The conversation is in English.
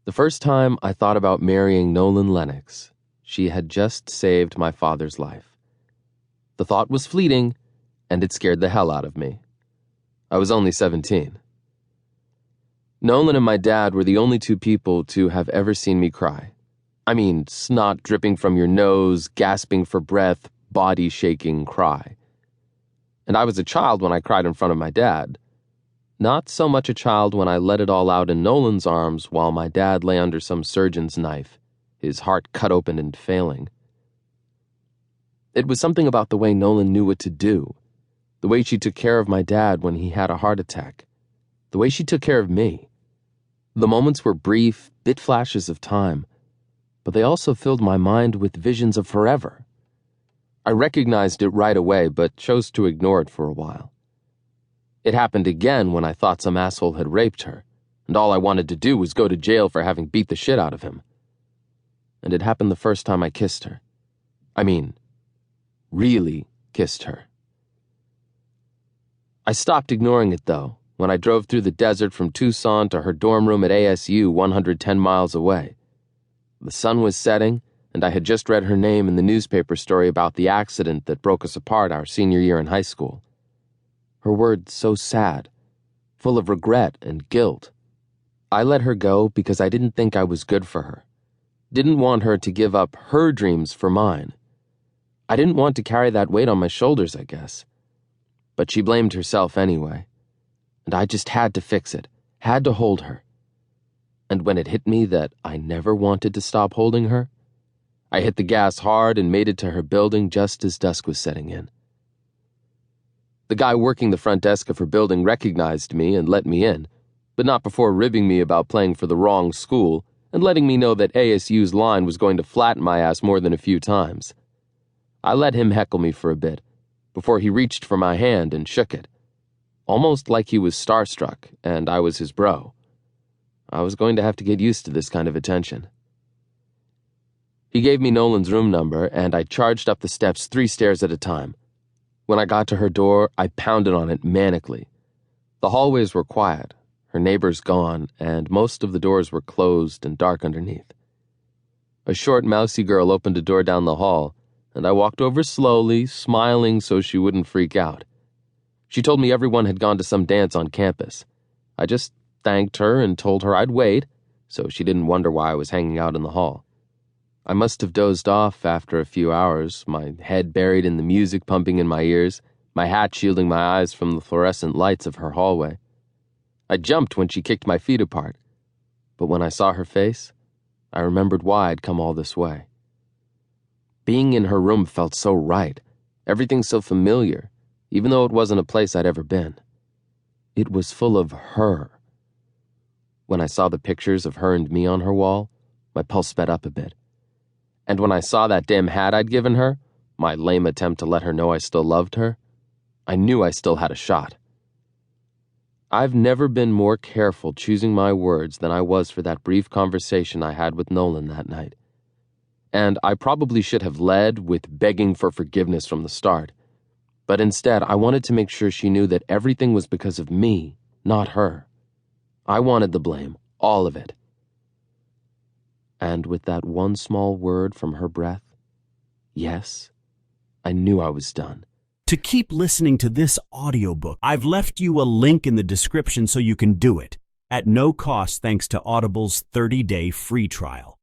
The first time I thought about marrying Nolan Lennox, she had just saved my father's life. The thought was fleeting, and it scared the hell out of me. I was only 17. Nolan and my dad were the only two people to have ever seen me cry. I mean, snot dripping from your nose, gasping for breath, body shaking cry. And I was a child when I cried in front of my dad. Not so much a child when I let it all out in Nolan's arms while my dad lay under some surgeon's knife, his heart cut open and failing. It was something about the way Nolan knew what to do, the way she took care of my dad when he had a heart attack, the way she took care of me. The moments were brief, bit flashes of time, but they also filled my mind with visions of forever. I recognized it right away, but chose to ignore it for a while. It happened again when I thought some asshole had raped her, and all I wanted to do was go to jail for having beat the shit out of him. And it happened the first time I kissed her. I mean, really kissed her. I stopped ignoring it, though, when I drove through the desert from Tucson to her dorm room at ASU 110 miles away. The sun was setting, and I had just read her name in the newspaper story about the accident that broke us apart our senior year in high school. Her words so sad, full of regret and guilt. I let her go because I didn't think I was good for her. Didn't want her to give up her dreams for mine. I didn't want to carry that weight on my shoulders, I guess. But she blamed herself anyway. And I just had to fix it, had to hold her. And when it hit me that I never wanted to stop holding her, I hit the gas hard and made it to her building just as dusk was setting in. The guy working the front desk of her building recognized me and let me in, but not before ribbing me about playing for the wrong school and letting me know that ASU's line was going to flatten my ass more than a few times. I let him heckle me for a bit, before he reached for my hand and shook it, almost like he was starstruck and I was his bro. I was going to have to get used to this kind of attention. He gave me Nolan's room number, and I charged up the steps 3 stairs at a time. When I got to her door, I pounded on it manically. The hallways were quiet, her neighbors gone, and most of the doors were closed and dark underneath. A short, mousy girl opened a door down the hall, and I walked over slowly, smiling so she wouldn't freak out. She told me everyone had gone to some dance on campus. I just thanked her and told her I'd wait, so she didn't wonder why I was hanging out in the hall. I must have dozed off after a few hours, my head buried in the music pumping in my ears, my hat shielding my eyes from the fluorescent lights of her hallway. I jumped when she kicked my feet apart, but when I saw her face, I remembered why I'd come all this way. Being in her room felt so right, everything so familiar, even though it wasn't a place I'd ever been. It was full of her. When I saw the pictures of her and me on her wall, my pulse sped up a bit. And when I saw that damn hat I'd given her, my lame attempt to let her know I still loved her, I knew I still had a shot. I've never been more careful choosing my words than I was for that brief conversation I had with Nolan that night. And I probably should have led with begging for forgiveness from the start. But instead, I wanted to make sure she knew that everything was because of me, not her. I wanted the blame, all of it. And with that one small word from her breath, yes, I knew I was done. To keep listening to this audiobook, I've left you a link in the description so you can do it, at no cost thanks to Audible's 30-day free trial.